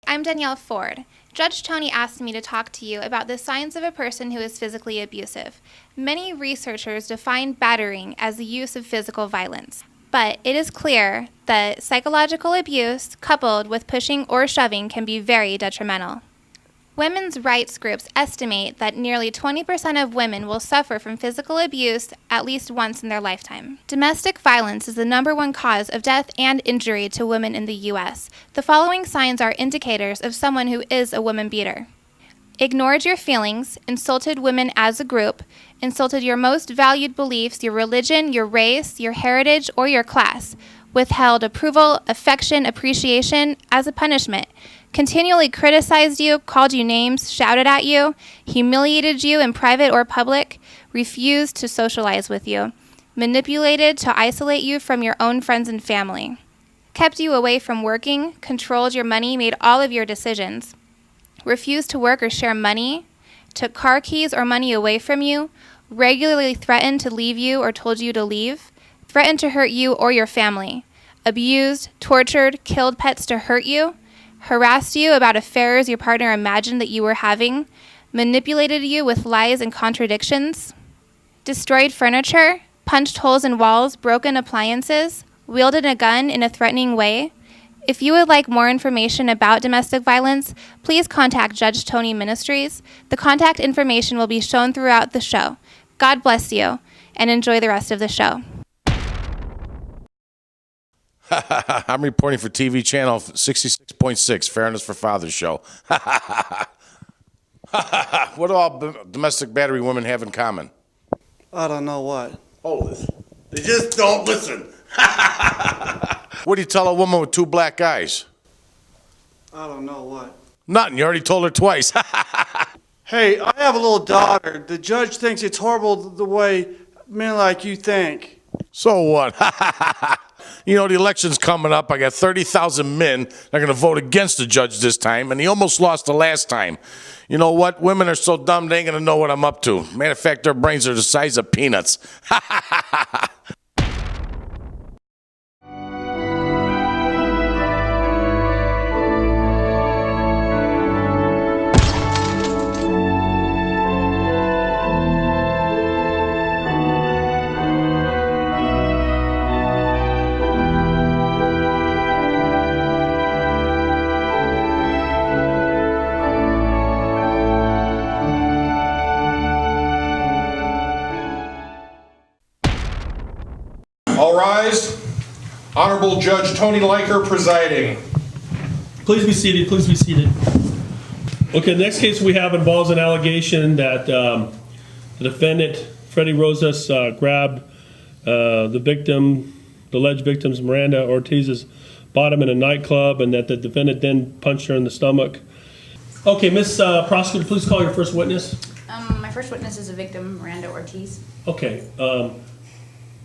I'm Danielle Ford. Judge Tony asked me to talk to you about the signs of a person who is physically abusive. Many researchers define battering as the use of physical violence, but it is clear that psychological abuse coupled with pushing or shoving can be very detrimental. Women's rights groups estimate that nearly 20% of women will suffer from physical abuse at least once in their lifetime. Domestic violence is the #1 cause of death and injury to women in the U.S. The following signs are indicators of someone who is a woman beater. Ignored your feelings, insulted women as a group, insulted your most valued beliefs, your religion, your race, your heritage, or your class, withheld approval, affection, appreciation as a punishment, continually criticized you, called you names, shouted at you, humiliated you in private or public, refused to socialize with you, manipulated to isolate you from your own friends and family, kept you away from working, controlled your money, made all of your decisions, refused to work or share money, took car keys or money away from you, regularly threatened to leave you or told you to leave, threatened to hurt you or your family, abused, tortured, killed pets to hurt you, harassed you about affairs your partner imagined that you were having, manipulated you with lies and contradictions, destroyed furniture, punched holes in walls, broken appliances, wielded a gun in a threatening way. If you would like more information about domestic violence, please contact Judge Tony Ministries. The contact information will be shown throughout the show. God bless you, and enjoy the rest of the show. I'm reporting for TV channel 66.6, Fairness for Fathers show. What do all domestic battery women have in common? I don't know what. Oh, they just don't listen. What do you tell a woman with 2 black eyes? I don't know what. Nothing. You already told her twice. Hey, I have a little daughter. The judge thinks it's horrible the way men like you think. So what? You know, the election's coming up. I got 30,000 men that are going to vote against the judge this time, and he almost lost the last time. You know what? Women are so dumb, they ain't going to know what I'm up to. Matter of fact, their brains are the size of peanuts. All rise. Honorable Judge Tony Liker presiding. Please be seated. Please be seated. Okay, the next case we have involves an allegation that the defendant, Freddie Rosas, grabbed the alleged victim's Miranda Ortiz's bottom in a nightclub, and that the defendant then punched her in the stomach. Okay, Miss Prosecutor, please call your first witness. My first witness is a victim, Miranda Ortiz. Okay,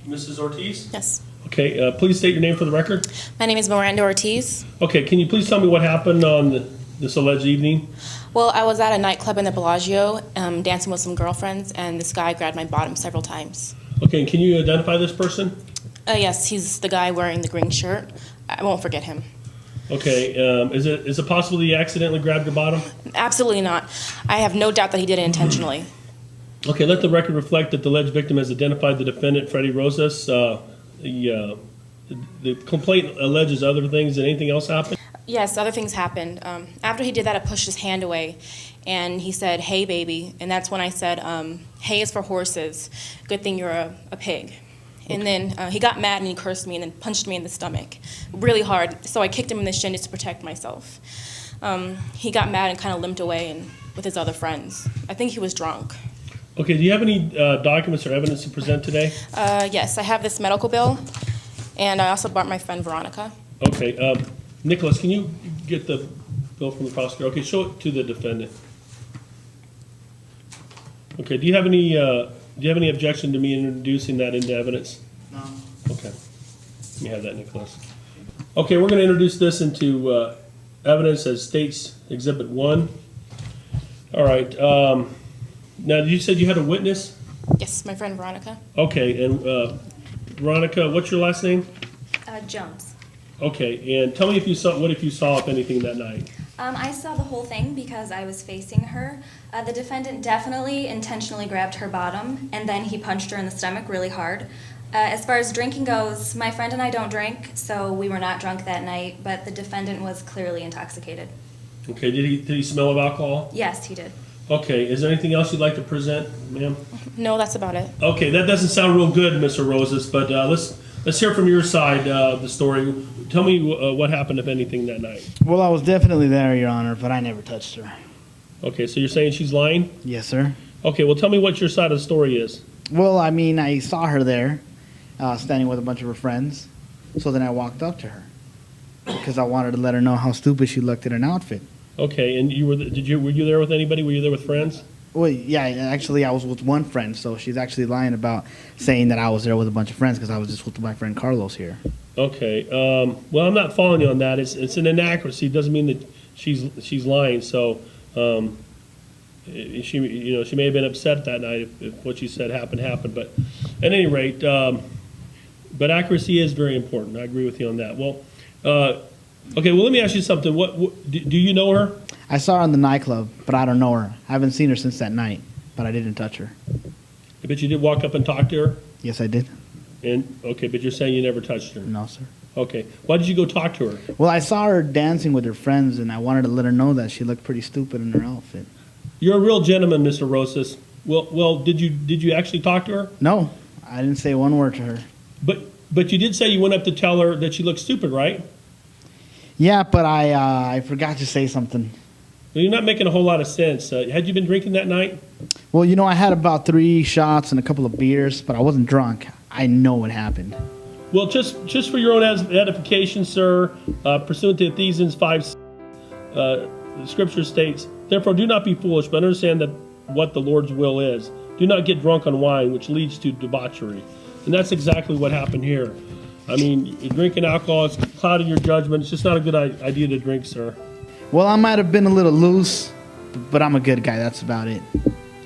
Mrs. Ortiz? Yes. Okay, please state your name for the record. My name is Miranda Ortiz. Okay, can you please tell me what happened on this alleged evening? Well, I was at a nightclub in the Bellagio, dancing with some girlfriends, and this guy grabbed my bottom several times. Okay, can you identify this person? Yes, he's the guy wearing the green shirt. I won't forget him. Okay, is it possible that he accidentally grabbed your bottom? Absolutely not. I have no doubt that he did it intentionally. Okay, let the record reflect that the alleged victim has identified the defendant, Freddie Rosas. The complaint alleges other things. Did anything else happen? Yes, other things happened. After he did that, I pushed his hand away, and he said, "Hey, baby." And that's when I said, "Hay is for horses. Good thing you're a pig." Okay. And then he got mad and he cursed me and then punched me in the stomach really hard. So I kicked him in the shin just to protect myself. He got mad and kind of limped away with his other friends. I think he was drunk. Okay, do you have any documents or evidence to present today? Yes, I have this medical bill, and I also brought my friend Veronica. Okay, Nicholas, can you get the bill from the prosecutor? Okay, show it to the defendant. Okay, do you have any objection to me introducing that into evidence? No. Okay, let me have that, Nicholas. Okay, we're going to introduce this into evidence as State's Exhibit 1. All right. Now, you said you had a witness? Yes, my friend Veronica. Okay, and Veronica, what's your last name? Jones. Okay, and tell me if you saw, if anything, that night? I saw the whole thing because I was facing her. The defendant definitely intentionally grabbed her bottom, and then he punched her in the stomach really hard. As far as drinking goes, my friend and I don't drink, so we were not drunk that night, but the defendant was clearly intoxicated. Okay, did he smell of alcohol? Yes, he did. Okay, is there anything else you'd like to present, ma'am? No, that's about it. Okay, that doesn't sound real good, Mr. Rosas, but let's hear from your side of the story. Tell me what happened, if anything, that night. Well, I was definitely there, Your Honor, but I never touched her. Okay, so you're saying she's lying? Yes, sir. Okay, well, tell me what your side of the story is. Well, I mean, I saw her there, standing with a bunch of her friends. So then I walked up to her because I wanted to let her know how stupid she looked in an outfit. Okay, and were you there with anybody? Were you there with friends? Well, yeah, actually, I was with one friend, so she's actually lying about saying that I was there with a bunch of friends because I was just with my friend Carlos here. Okay, well, I'm not following you on that. It's an inaccuracy. It doesn't mean that she's lying. So, she may have been upset that night if what she said happened. But at any rate, but accuracy is very important. I agree with you on that. Well, okay. Well, let me ask you something. What do you know her? I saw her in the nightclub, but I don't know her. I haven't seen her since that night, but I didn't touch her. But you did walk up and talk to her? Yes, I did. And okay, but you're saying you never touched her? No, sir. Okay. Why did you go talk to her? Well, I saw her dancing with her friends, and I wanted to let her know that she looked pretty stupid in her outfit. You're a real gentleman, Mr. Rosas. Well, did you actually talk to her? No, I didn't say one word to her. But you did say you went up to tell her that she looked stupid, right? Yeah, but I forgot to say something. Well, you're not making a whole lot of sense. Had you been drinking that night? Well, I had about 3 shots and a couple of beers, but I wasn't drunk. I know what happened. Well, just for your own edification, sir, pursuant to Ephesians 5, the Scripture states, "Therefore do not be foolish, but understand that what the Lord's will is. Do not get drunk on wine, which leads to debauchery." And that's exactly what happened here. I mean, you're drinking alcohol, it's clouding your judgment. It's just not a good idea to drink, sir. Well, I might have been a little loose, but I'm a good guy. That's about it.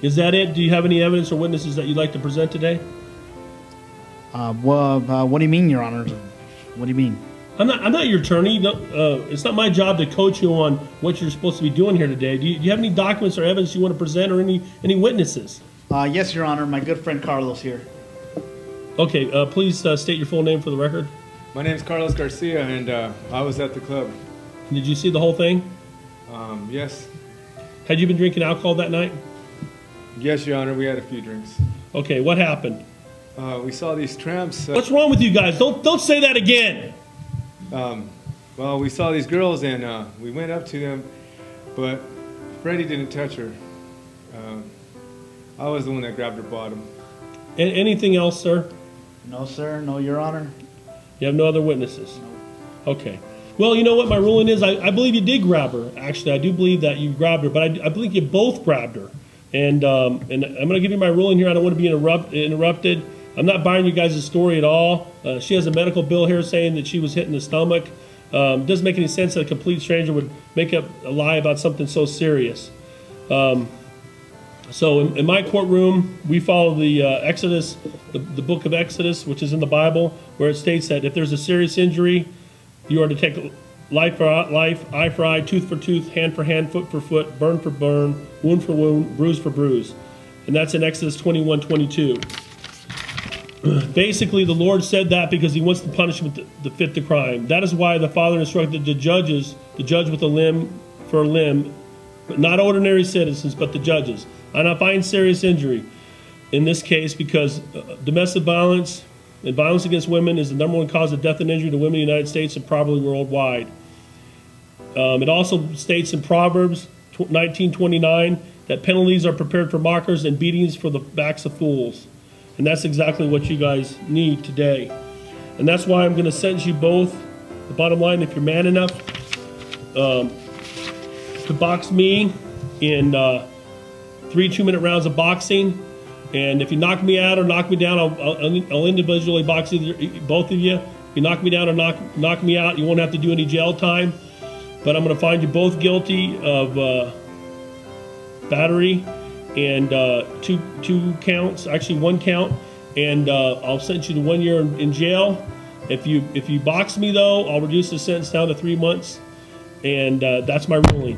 Is that it? Do you have any evidence or witnesses that you'd like to present today? What do you mean, Your Honor? What do you mean? I'm not your attorney. No, it's not my job to coach you on what you're supposed to be doing here today. Do you have any documents or evidence you want to present, or any witnesses? Yes, Your Honor. My good friend Carlos here. Okay, please state your full name for the record. My name's Carlos Garcia, and I was at the club. Did you see the whole thing? Yes. Had you been drinking alcohol that night? Yes, Your Honor, we had a few drinks. Okay, what happened? We saw these tramps. What's wrong with you guys? Don't say that again. Well, we saw these girls, and we went up to them, but Freddie didn't touch her. I was the one that grabbed her bottom. Anything else, sir? No, sir. No, Your Honor. You have no other witnesses? No. Okay. Well, you know what my ruling is? I believe you did grab her. Actually, I do believe that you grabbed her, but I believe you both grabbed her. And I'm going to give you my ruling here. I don't want to be interrupted. I'm not buying you guys' story at all. She has a medical bill here saying that she was hit in the stomach. It doesn't make any sense that a complete stranger would make up a lie about something so serious. So in my courtroom, we follow the Exodus, the book of Exodus, which is in the Bible, where it states that if there's a serious injury, you are to take life for life, eye for eye, tooth for tooth, hand for hand, foot for foot, burn for burn, wound for wound, bruise for bruise. And that's in Exodus 21:22. Basically, the Lord said that because he wants the punishment to fit the crime. That is why the Father instructed the judges to judge with a limb for a limb, but not ordinary citizens, but the judges. And I find serious injury in this case because domestic violence and violence against women is the #1 cause of death and injury to women in the United States and probably worldwide. It also states in Proverbs 19:29 that penalties are prepared for mockers and beatings for the backs of fools. And that's exactly what you guys need today. And that's why I'm going to sentence you both. The bottom line, if you're man enough to box me in 3 2-minute rounds of boxing, and if you knock me out or knock me down, I'll individually box both of you. If you knock me down or knock me out, you won't have to do any jail time. But I'm going to find you both guilty of battery and 2 counts, actually 1 count, and I'll sentence you to 1 year in jail. If you box me though, I'll reduce the sentence down to 3 months, and that's my ruling.